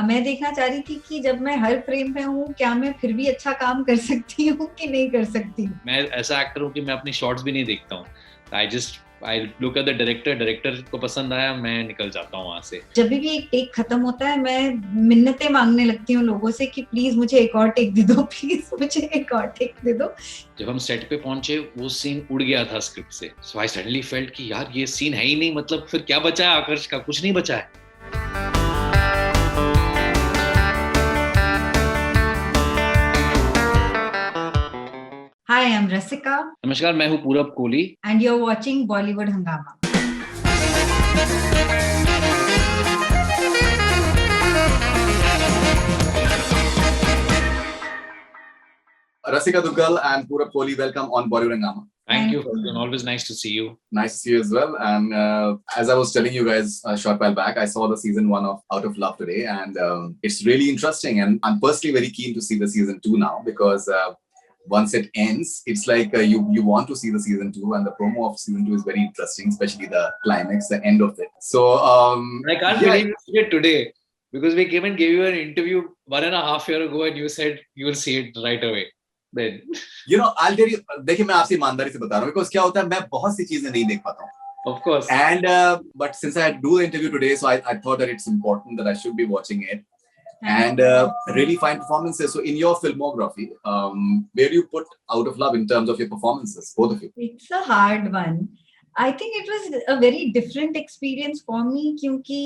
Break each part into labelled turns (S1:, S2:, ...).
S1: मैं देखना चाह रही थी कि जब मैं हर फ्रेम में हूँ क्या मैं फिर भी अच्छा काम कर सकती हूँ कि नहीं कर सकती हूँ।
S2: मैं ऐसा एक्टर हूँ कि मैं अपनी शॉट्स भी नहीं देखता हूँ. I look at the director को पसंद आया, मैं निकल जाता हूँ वहां से.
S1: जब भी एक टेक खत्म होता है मैं मिन्नतें मांगने लगती हूँ लोगों से कि प्लीज मुझे एक और टेक दे दो, प्लीज मुझे एक और टेक दे दो.
S2: जब हम सेट पे पहुंचे वो सीन उड़ गया था स्क्रिप्ट से. सो आई सडनली फेल्ट कि यार ये सीन है ही नहीं, मतलब फिर क्या बचा है आकर्ष का? कुछ नहीं बचा है.
S1: Hi, I'm Rasika.
S2: नमस्कार, मैं हूँ पूरब Kohli.
S1: And you're watching Bollywood Hungama.
S3: Rasika Dugal and Purab Kohli, welcome on Bollywood Hungama.
S2: Thank you, Faridoon. Always nice to see you.
S3: Nice to see you as well. And as I was telling you guys a short while back, I saw the season 1 of Out of Love today, and it's really interesting. And I'm personally very keen to see the season 2 now because once it ends, it's like you want to see the season 2, and the promo of season 2 is very interesting, especially the climax, the end of it. So
S2: I can't believe you see it today because we came and gave you an interview 1.5 years ago, and you said you will see it right away. Then
S3: I'll tell you. देखिए मैं आपसे ईमानदारी से बता रहा हूँ because क्या होता है मैं बहुत सी चीजें नहीं देख पाता हूँ.
S2: Of course.
S3: And but since I do the interview today, so I thought that it's important that I should be watching it and really find performances. So in your filmography, where do you put Out of Love in terms of your performances, both of you?
S1: It's a hard one. I think it was a very different experience for me क्योंकि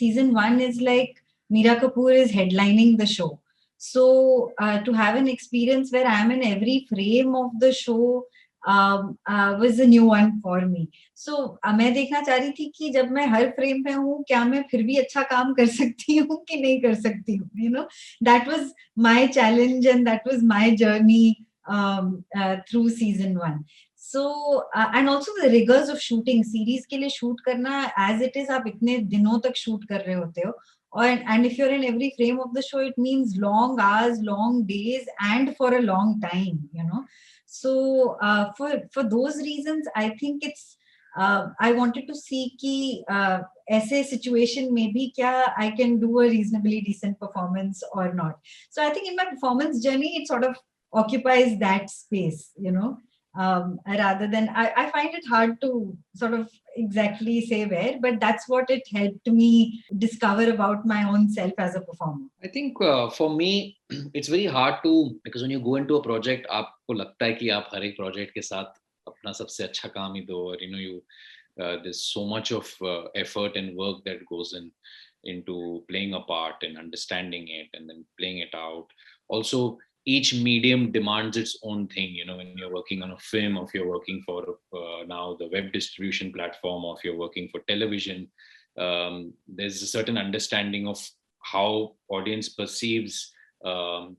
S1: season 1 is like Meera Kapoor is headlining the show. So to have an experience where I'm in every frame of the show was a new one for me. So मैं देखना चाह रही थी कि जब मैं हर frame में हूँ क्या मैं फिर भी अच्छा काम कर सकती हूँ कि नहीं कर सकती हूँ. That was my challenge and that was my journey through season 1. So and also the rigors of shooting. Series के लिए shoot करना as it is आप इतने दिनों तक shoot कर रहे होते हो. And if you're in every frame of the show, it means long hours, long days, and for a long time, So for those reasons, I think it's I wanted to see कि ऐसे situation में भी क्या I can do a reasonably decent performance or not. So I think in my performance journey, it sort of occupies that space, rather than I find it hard to sort of exactly say where, but that's what it helped me discover about my own self as a performer.
S2: I think for me it's very hard to, because when you go into a project आपको लगता है कि आप हर एक project के साथ अपना सबसे अच्छा काम ही दो, और there's so much of effort and work that goes into playing a part and understanding it and then playing it out. Also each medium demands its own thing, when you're working on a film, or if you're working for now the web distribution platform, or if you're working for television, there's a certain understanding of how audience perceives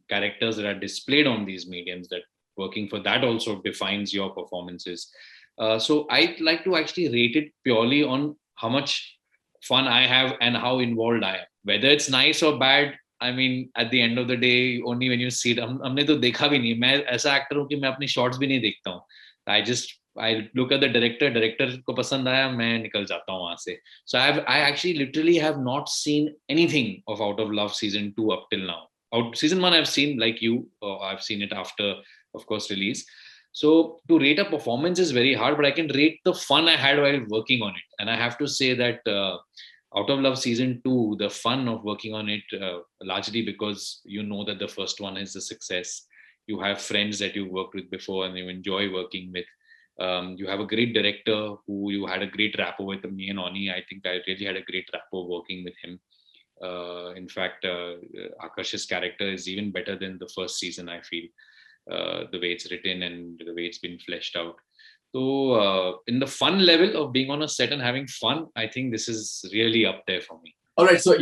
S2: characters that are displayed on these mediums, that working for that also defines your performances. So I'd like to actually rate it purely on how much fun I have and how involved I am. Whether it's nice or bad, I mean, at the end of the day, only when you see it. हमने तो देखा भी नहीं. मैं ऐसा actor हूँ कि मैं अपनी शॉट्स भी नहीं देखता हूँ. I look at the director को पसंद आया, मैं निकल जाता हूँ वहां से. So I actually literally have not seen anything of Out of Love season 2 up till now. Season 1 I've seen, like you, I've seen it after, of course, release. So to rate a performance is very hard, but I can rate the fun I had while working on it. And I have to say that Out of Love season 2, the fun of working on it, largely because you know that the first one is a success. You have friends that you worked with before and you enjoy working with. You have a great director who you had a great rapport with. Me and Oni, I think I really had a great rapport working with him. In fact, Akarsh's character is even better than the first season, I feel. The way it's written and the way it's been fleshed out. So in the fun level of being on a set and having fun, I think this is really up there for me.
S3: All right, so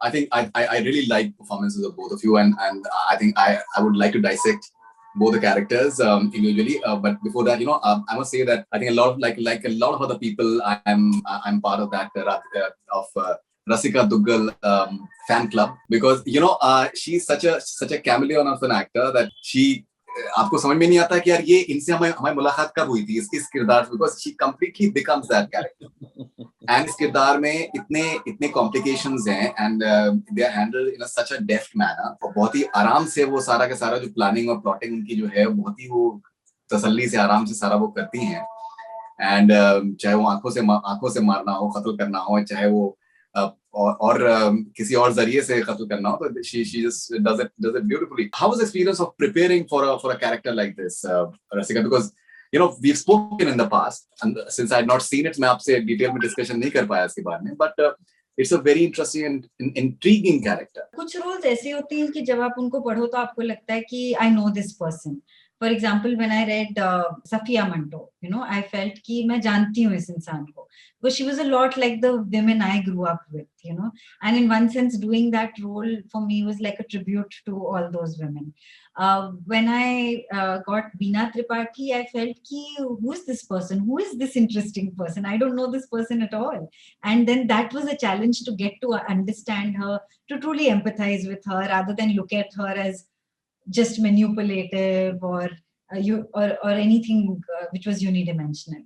S3: I think I really like performances of both of you, and I think I would like to dissect both the characters individually. But before that, I must say that I think a lot of like a lot of other people, I'm part of that of Rasika Dugal fan club, because she's such a chameleon of an actor that she आपको समझ में नहीं आता कि यार ये इनसे हमारी मुलाकात कब हुई थी इस किरदार से, because she completely becomes that character and इस किरदार में इतने कॉम्प्लिकेशंस हैं and they are handled in such a deft manner और बहुत ही आराम से वो सारा का सारा जो प्लानिंग और प्लॉटिंग उनकी जो है बहुत ही वो तसल्ली से आराम से सारा वो करती हैं एंड चाहे वो आंखों से मारना हो, कत्ल करना हो, चाहे वो और किसी और जरिए से कत्ल करना हो, तो she just does it beautifully. How was the experience of preparing for a character like this, Rasika? Because we've spoken in the past, and since I had not seen it, मैं आपसे डिटेल में discussion नहीं कर पाया इसके बारे में, but it's a very interesting and intriguing character.
S1: कुछ रोल्स ऐसे होते हैं कि जब आप उनको पढ़ो तो आपको लगता है कि I know this person. For example, when I read Safiya Manto, I felt कि मैं जानती हूँ इस इंसान को, because she was a lot like the women I grew up with, and in one sense, doing that role for me was like a tribute to all those women. When I got Bina Tripathi, I felt कि who is this person? Who is this interesting person? I don't know this person at all. And then that was a challenge to get to understand her, to truly empathize with her, rather than look at her as just manipulative or anything which was unidimensional.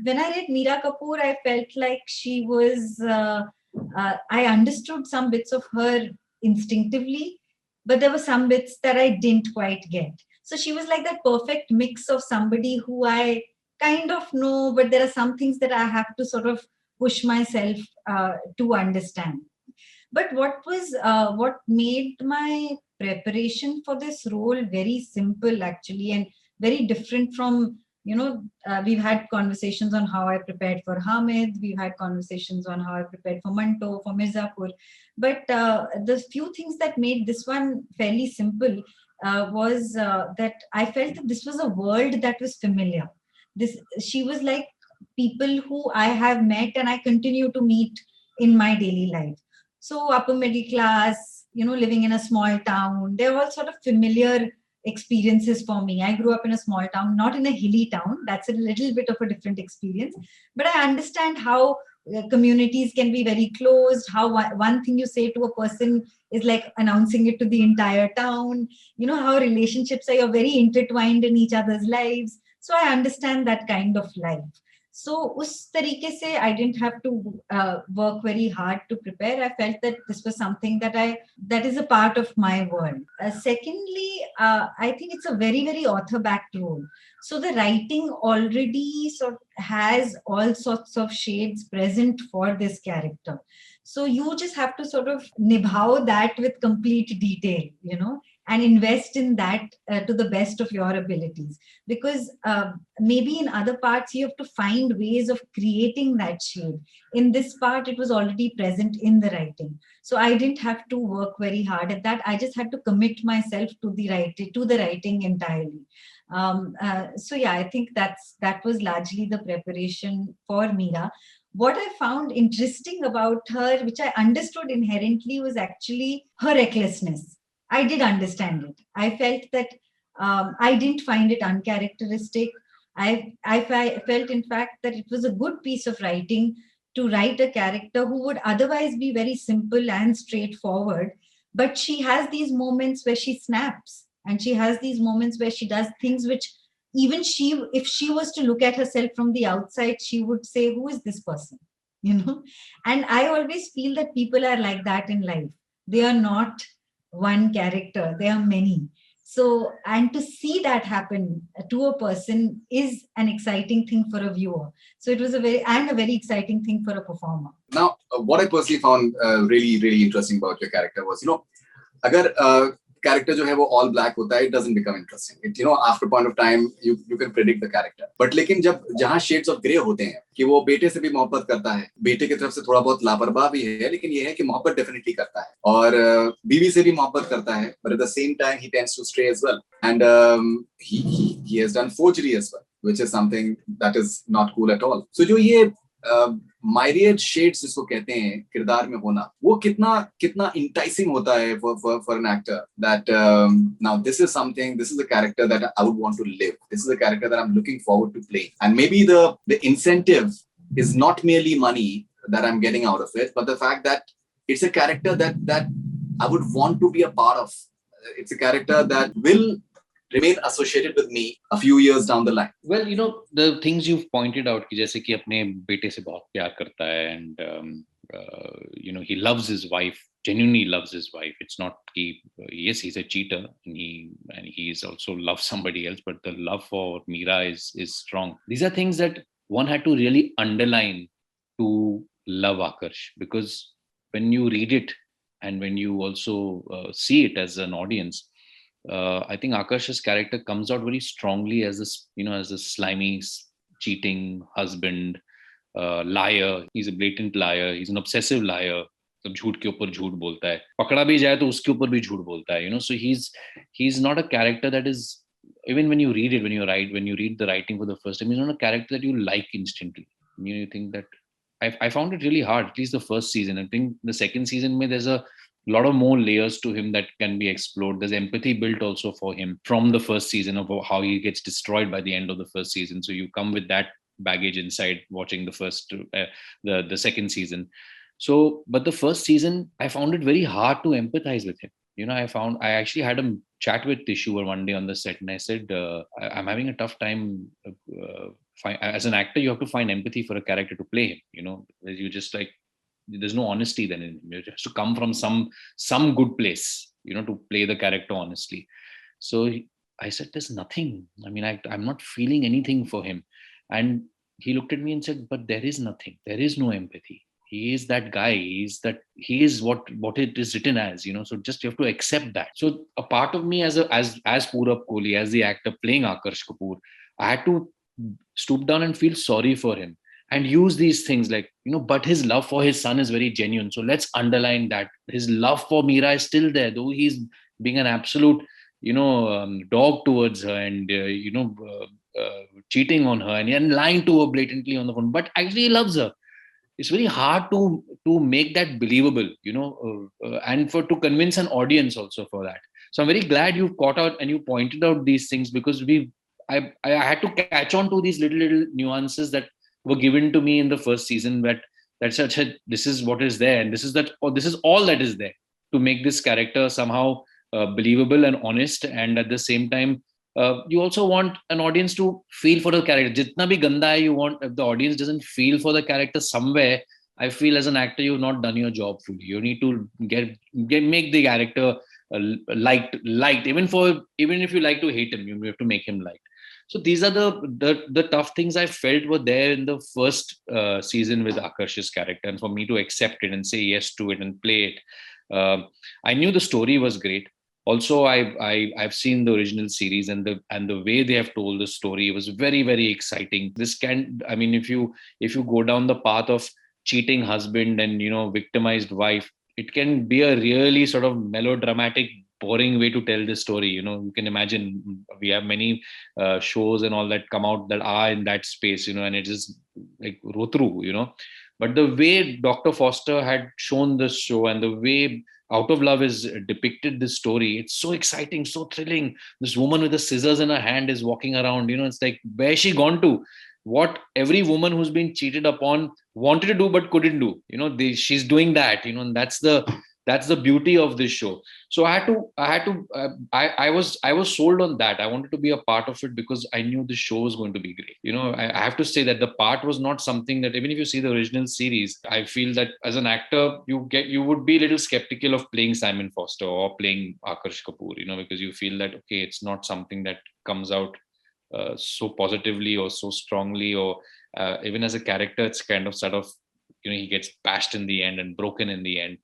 S1: When I read Meera Kapoor, I felt like she was. I understood some bits of her instinctively, but there were some bits that I didn't quite get. So she was like that perfect mix of somebody who I kind of know, but there are some things that I have to sort of push myself to understand. But what made my preparation for this role very simple actually, and very different from, we've had conversations on how I prepared for Hamid, we've had conversations on how I prepared for Manto, for Mirzapur, but the few things that made this one fairly simple was that I felt that this was a world that was familiar. She was like people who I have met and I continue to meet in my daily life. So upper middle class, living in a small town, they're all sort of familiar experiences for me. I grew up in a small town, not in a hilly town. That's a little bit of a different experience. But I understand how communities can be very closed, how one thing you say to a person is like announcing it to the entire town, how relationships are very intertwined in each other's lives. So I understand that kind of life. So us tarike se, I didn't have to work very hard to prepare. I felt that this was something that is a part of my world. Secondly, I think it's a very, very author-backed role. So the writing already sort of has all sorts of shades present for this character. So you just have to sort of nibhao that with complete detail, and invest in that to the best of your abilities. Because maybe in other parts, you have to find ways of creating that shade. In this part, it was already present in the writing. So I didn't have to work very hard at that. I just had to commit myself to the writing entirely. So yeah, I think that was largely the preparation for Meera. What I found interesting about her, which I understood inherently, was actually her recklessness. I did understand it. I felt that I didn't find it uncharacteristic. I felt, in fact, that it was a good piece of writing to write a character who would otherwise be very simple and straightforward. But she has these moments where she snaps, and she has these moments where she does things which even if she was to look at herself from the outside, she would say, who is this person? And I always feel that people are like that in life. They are not one character, there are many. So, and to see that happen to a person is an exciting thing for a viewer. So it was a very exciting thing for a performer.
S3: Now, what I personally found really, really interesting about your character was, agar character जो है वो all black होता है, it doesn't become interesting. After a point of time, you can predict the character. But लेकिन जहाँ shades of grey होते हैं, कि वो बेटे से भी मोहब्बत करता है, बेटे की तरफ से थोड़ा बहुत लापरवाह भी है, लेकिन ये है कि मोहब्बत definitely करता है, और बीवी से भी मोहब्बत करता है, but at the same time he tends to stray as well, and he has done forgery as well, which is something that is not cool at all. So जो ये myriad shades जिसको कहते हैं किरदार में होना, वो कितना enticing होता है for an actor, that now this is a character that I would want to live. This is a character that I'm looking forward to play. And maybe the incentive is not merely money that I'm getting out of it, but the fact that it's a character that I would want to be a part of. It's a character that will remain associated with me a few years down the line?
S2: Well, the things you've pointed out, कि जैसे कि अपने बेटे से बहुत प्यार करता है, and he loves his wife, genuinely loves his wife. It's not कि yes, he's a cheater, and he's also loves somebody else, but the love for Meera is strong. These are things that one had to really underline to love Akarsh, because when you read it and when you also see it as an audience, I think Akarsh's character comes out very strongly as this, as a slimy, cheating husband, liar. He's a blatant liar. He's an obsessive liar. तो झूठ के ऊपर झूठ बोलता है, पकड़ा भी जाए तो उसके ऊपर भी झूठ बोलता है, so he's not a character that is, even when you read it, when you read the writing for the first time, he's not a character that you like instantly. You think that I found it really hard, at least the first season. I think the second season there's a lot of more layers to him that can be explored. There's empathy built also for him from the first season of how he gets destroyed by the end of the first season. So you come with that baggage inside watching the first, the second season. So, but the first season, I found it very hard to empathize with him. I actually had a chat with Tishu one day on the set, and I said, I'm having a tough time. As an actor, you have to find empathy for a character to play him. You just like, there's no honesty then in him. It has to come from some good place, to play the character honestly. So I said, there's nothing. I mean, I'm not feeling anything for him. And he looked at me and said, but there is nothing. There is no empathy. He is that guy. He is what it is written as, so just you have to accept that. So a part of me as Purab Kohli, as the actor playing Akarsh Kapoor, I had to stoop down and feel sorry for him and use these things like, but his love for his son is very genuine. So let's underline that. His love for Meera is still there, though he's being an absolute, dog towards her and, cheating on her and lying to her blatantly on the phone. But actually he loves her. It's very hard to make that believable, and to convince an audience also for that. So I'm very glad you caught out and you pointed out these things, because I had to catch on to these little nuances that were given to me in the first season, this is what is there, and this is all that is there to make this character somehow believable and honest. And at the same time, you also want an audience to feel for the character. Jitna bhi ganda hai, you want, if the audience doesn't feel for the character somewhere, I feel as an actor you've not done your job fully. You need to make the character liked. Even if you like to hate him, you have to make him liked. So these are the tough things I felt were there in the first season with Akarsh's character, and for me to accept it and say yes to it and play it. I knew the story was great. Also, I've seen the original series, and the way they have told the story was very, very exciting. If you go down the path of cheating husband and victimized wife, it can be a really sort of melodramatic, boring way to tell this story. You can imagine we have many shows and all that come out that are in that space, and it is like Rotru, But the way Dr. Foster had shown this show and the way Out of Love is depicted this story, it's so exciting, so thrilling. This woman with the scissors in her hand is walking around, it's like, where's she gone to? What every woman who's been cheated upon wanted to do but couldn't do, she's doing that, and that's the beauty of this show. So I was sold on that. I wanted to be a part of it because I knew the show was going to be great. I have to say that the part was not something that, even if you see the original series, I feel that as an actor, you would be a little skeptical of playing Simon Foster or playing Akarsh Kapoor, because you feel that, okay, it's not something that comes out so positively or so strongly, or even as a character, it's kind of sort of, he gets bashed in the end and broken in the end.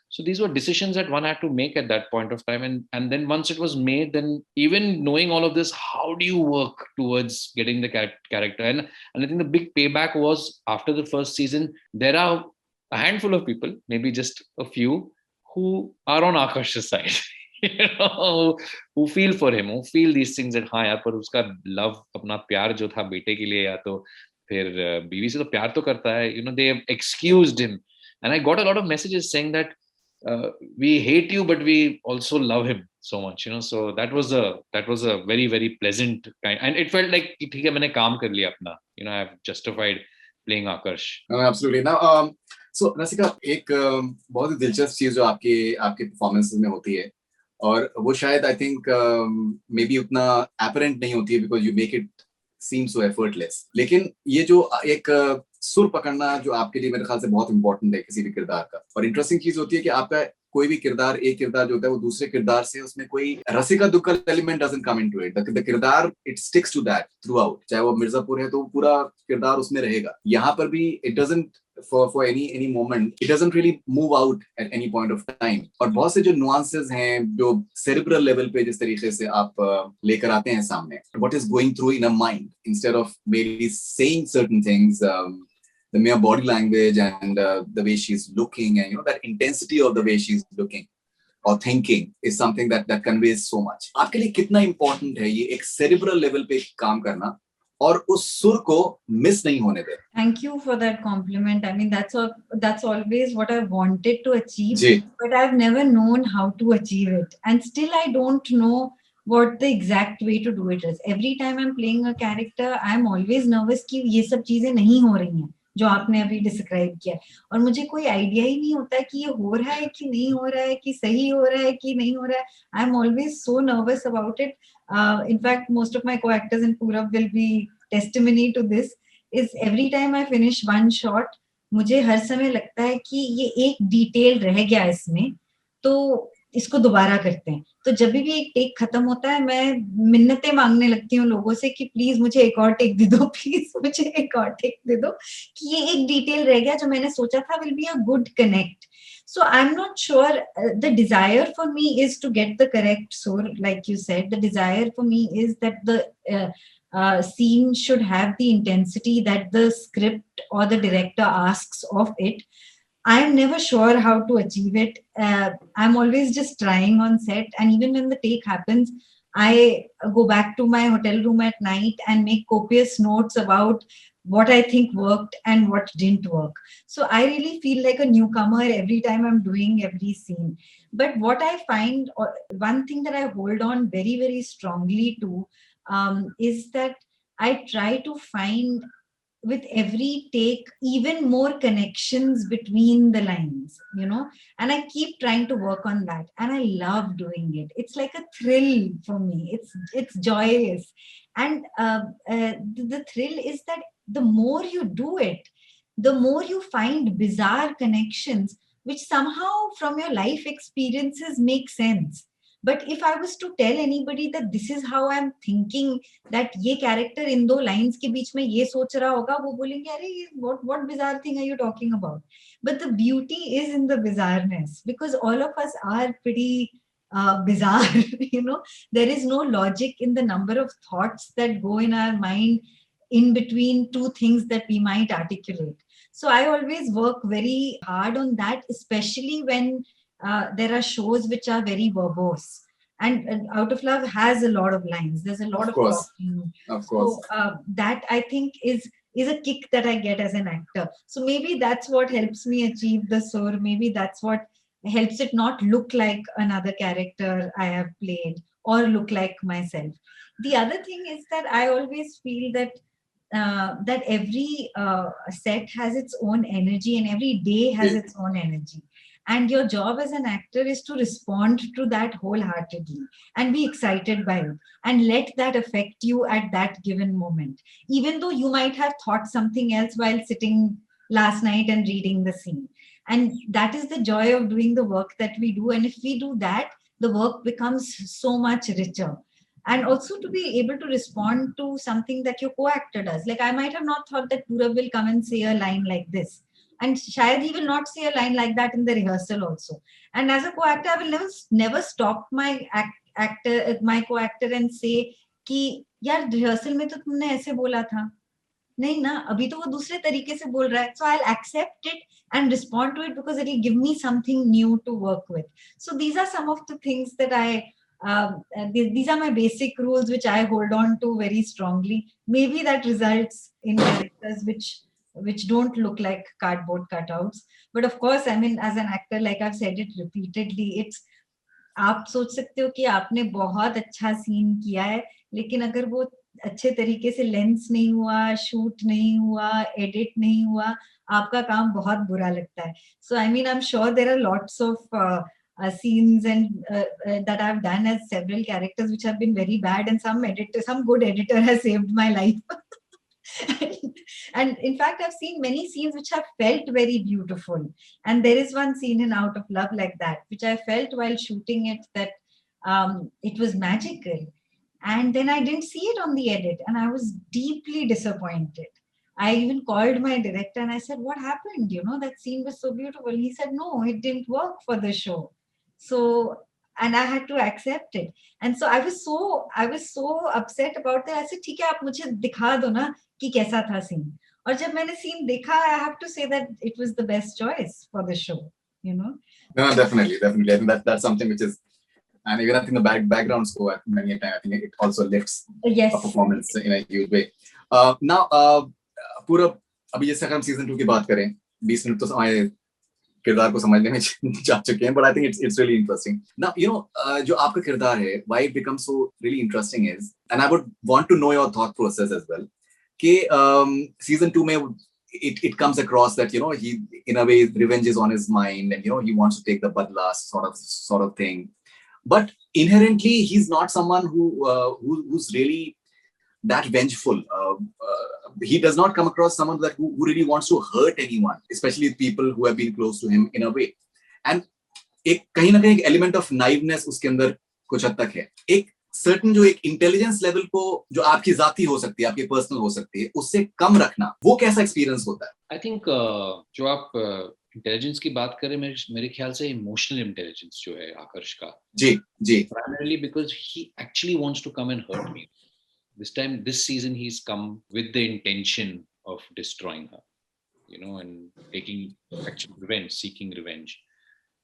S2: So these were decisions that one had to make at that point of time. And then once it was made, then even knowing all of this, how do you work towards getting the character? And I think the big payback was after the first season, there are a handful of people, maybe just a few, who are on Akash's side. Who feel for him, who feel these things that हाँ यार, पर उसका love, अपना प्यार जो था बेटे के लिए, या तो फिर बीवी से तो प्यार तो करता है, they have excused him. And I got a lot of messages saying that we hate you, but we also love him so much, so that was a very, very pleasant kind, and it felt like ठीक है, मैंने काम कर लिया अपना, I've justified playing Akarsh.
S3: Absolutely. Now, so Rasika, एक बहुत ही दिलचस्प चीज जो आपके performances में होती है, और वो शायद आई थिंक मे बी उतना apparent नहीं होती है because you make it seem so effortless. लेकिन ये जो एक सुर पकड़ना जो आपके लिए मेरे ख्याल से बहुत इंपॉर्टेंट है किसी भी किरदार का. और इंटरेस्टिंग चीज होती है कि आपका कोई भी किरदार, एक किरदार जो होता है वो दूसरे किरदार से, उसमें कोई Rasika Duggal element doesn't come into it. The किरदार it sticks to that throughout. चाहे वो मिर्जापुर है तो पूरा किरदार उसमें रहेगा. यहाँ पर भी it doesn't for any moment, it doesn't really move out at any point of time. और बहुत से जो nuances हैं जो cerebral level पे जिस तरीके से आप लेकर आते हैं सामने, what is going through in a mind instead of merely saying certain things, the mere body language and the way she's looking, and you know that intensity of the way she's looking or thinking is something that conveys so much. आपके लिए कितना important है ये एक cerebral level पे काम करना और उस सुर को मिस नहीं होने दे.
S1: Thank you for that compliment. I mean, that's always what I wanted to achieve, but I've never known how to achieve it, and still I don't know what the exact way to do it is. Every time I'm playing a character, I'm always nervous कि ये सब चीजें नहीं हो रही हैं जो आपने अभी डिस्क्राइब किया, और मुझे कोई आइडिया ही नहीं होता कि ये हो रहा है कि नहीं हो रहा है, कि सही हो रहा है कि नहीं हो रहा है. I'm always so nervous about it. In fact, most of my co-actors in Purab will be testimony to this. Is every time I finish one shot, मुझे हर समय लगता है कि ये एक डिटेल रह गया इसमें, तो इसको दोबारा करते हैं. तो जब भी एक टेक खत्म होता है, मैं मिन्नतें मांगने लगती हूँ लोगों से कि प्लीज मुझे एक और टेक दे दो, प्लीज मुझे एक और टेक दे दो, कि ये एक डिटेल रह गया जो मैंने सोचा था will be a good connect. So I'm not sure. The desire for me is to get the correct sur, like you said. The desire for me is that the scene should have the intensity that the script or the director asks of it. I'm never sure how to achieve it. I'm always just trying on set, and even when the take happens, I go back to my hotel room at night and make copious notes about what I think worked and what didn't work. So I really feel like a newcomer every time I'm doing every scene. But what I find, or one thing that I hold on very, very strongly to, is that I try to find with every take even more connections between the lines, you know, and I keep trying to work on that, and I love doing it. It's like a thrill for me. It's joyous, and the thrill is that the more you do it, the more you find bizarre connections which somehow from your life experiences make sense. But if I was to tell anybody that this is how I'm thinking, that ये character इन दो lines के बीच में ये सोच रहा होगा, वो बोलेंगे अरे what bizarre thing are you talking about? But the beauty is in the bizarreness, because all of us are pretty bizarre. You know, there is no logic in the number of thoughts that go in our mind in between two things that we might articulate. So I always work very hard on that, especially when there are shows which are very verbose. And Out of Love has a lot of lines. There's a lot of talking.
S3: Of course.
S1: So that I think is a kick that I get as an actor. So maybe that's what helps me achieve the sur. Maybe that's what helps it not look like another character I have played or look like myself. The other thing is that I always feel that that every set has its own energy, and every day has its own energy. And your job as an actor is to respond to that wholeheartedly and be excited by it and let that affect you at that given moment, even though you might have thought something else while sitting last night and reading the scene. And that is the joy of doing the work that we do. And if we do that, the work becomes so much richer. And also to be able to respond to something that your co-actor does. Like I might have not thought that Purab will come and say a line like this. And shayad he will not say a line like that in the rehearsal also. And as a co-actor, I will never stop my co-actor and say कि यार rehearsal में तो तुमने ऐसे बोला था, नहीं ना, अभी तो वो दूसरे तरीके से बोल रहा है. So I'll accept it and respond to it because it will give me something new to work with. So these are some of the things that these are my basic rules which I hold on to very strongly. Maybe that results in characters which don't look like cardboard cutouts. But of course, I mean, as an actor, like I've said it repeatedly, it's आप सोच सकते हो कि आपने बहुत अच्छा scene किया है, लेकिन अगर वो अच्छे तरीके से लेंस नहीं हुआ, शूट नहीं हुआ, एडिट नहीं हुआ, आपका काम बहुत बुरा लगता है. So I mean, I'm sure there are lots of scenes and that I've done as several characters which have been very bad, and some good editor has saved my life. And in fact, I've seen many scenes which have felt very beautiful. And there is one scene in Out of Love like that, which I felt while shooting it that it was magical. And then I didn't see it on the edit, and I was deeply disappointed. I even called my director and I said, "What happened? That scene was so beautiful." He said, "No, it didn't work for the show." So, and I had to accept it. And so I was so upset about that. I said, "ठीक है, आप मुझे दिखा दो ना कि कैसा था scene." और जब मैंने scene देखा, I have to say that it was the best choice for the show.
S3: No, definitely. I think that's something which is, and even I think the background score many a time, I think it also lifts a performance in a huge way. Now, Purab, अभी जैसे हम season 2 की बात करें, 20 minute तो हमारे किरदार को समझने में जा चुके हैं, but I think it's really interesting. Now, जो आपका किरदार है, why it becomes so really interesting is, and I would want to know your thought process as well, कि season 2 में it comes across that he in a way revenge is on his mind, and he wants to take the badla sort of thing, but inherently he's not someone who's really that vengeful. He does not come across someone who really wants to hurt anyone, especially people who have been close to him in a way. And कहीं ना कहीं एक element of naiveness उसके अंदर कुछ हद तक है. एक certain जो एक intelligence level को जो आपकी जाती हो सकती है, आपकी personal हो सकती है, उससे कम रखना, वो कैसा experience होता है?
S2: I think जो आप इंटेलिजेंस की बात करें, मेरे ख्याल से इमोशनल इंटेलिजेंस जो है आकर्ष का, जी primarily because he actually wants to come and hurt me. This season he's come with the intention of destroying her, and taking actual revenge, seeking revenge.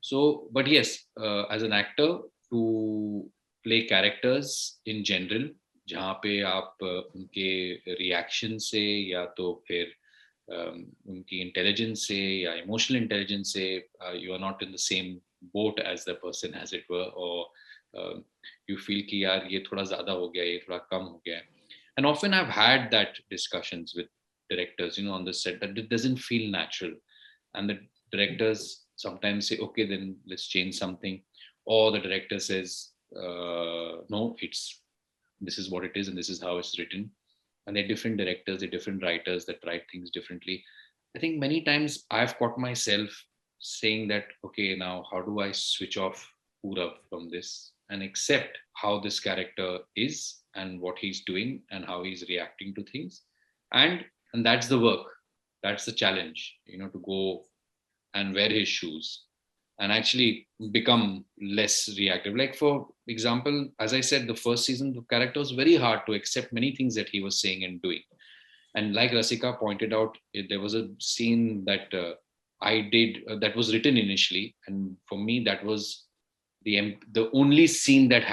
S2: So, but yes, as an actor, to play characters in general, जहाँ पे आप उनके reaction से या तो फिर उनकी intelligence से या emotional intelligence से you are not in the same boat as the person, as it were, or you feel कि यार ये थोड़ा ज़्यादा हो गया, ये थोड़ा कम हो गया. And often I've had that discussions with directors, on the set, that it doesn't feel natural, and the directors sometimes say, "Okay, then let's change something," or the director says, "No, this is what it is, and this is how it's written." And they're different directors, they're different writers that write things differently. I think many times I've caught myself saying that, okay, now how do I switch off Purab from this and accept how this character is and what he's doing and how he's reacting to things, and that's the work, that's the challenge, to go and wear his shoes and actually become less reactive. Like, for example, as I said, the first season, the character was very hard to accept many things that he was saying and doing. And like Rasika pointed out, there was a scene that I did that was written initially, and for me that was the only scene that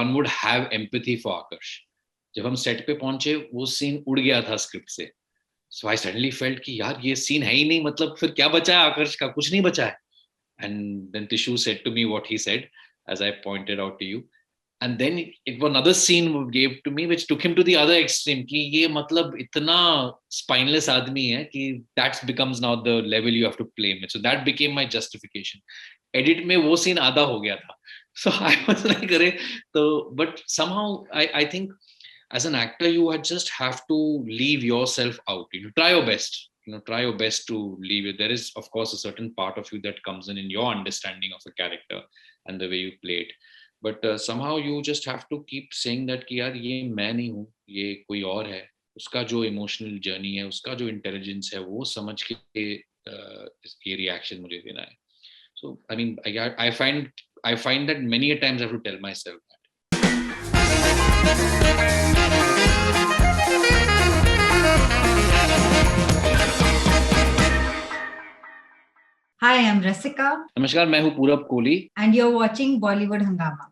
S2: one would have empathy for Akash. जब हम set पे पहुंचे, वो scene उड़ गया था script से. So I suddenly felt कि यार ये सीन है ही नहीं, मतलब फिर क्या बचा है आकर्ष का? कुछ नहीं बचा है. And then Tishu said to me what he said, as I pointed out to you. And then it was another scene gave to me which took him to the other extreme, कि ये मतलब इतना spineless आदमी है कि that becomes now the level you have to play him. So that became my justification. Edit में वो scene आधा हो गया था. So I was like, अरे तो, but somehow I think as an actor you just have to leave yourself out. Try your best. Try your best to leave it. There is, of course, a certain part of you that comes in your understanding of a character and the way you play it. But somehow you just have to keep saying that कि यार ये मैं नहीं हूँ, ये कोई और है. उसका जो emotional journey है, उसका जो intelligence है, वो समझ के ये reaction मुझे देना है. So I mean, I find that many a times I have to tell myself that.
S1: Hi, I'm Rasika.
S2: नमस्कार, मैं हूँ पूरब Kohli.
S1: And you're watching Bollywood Hungama.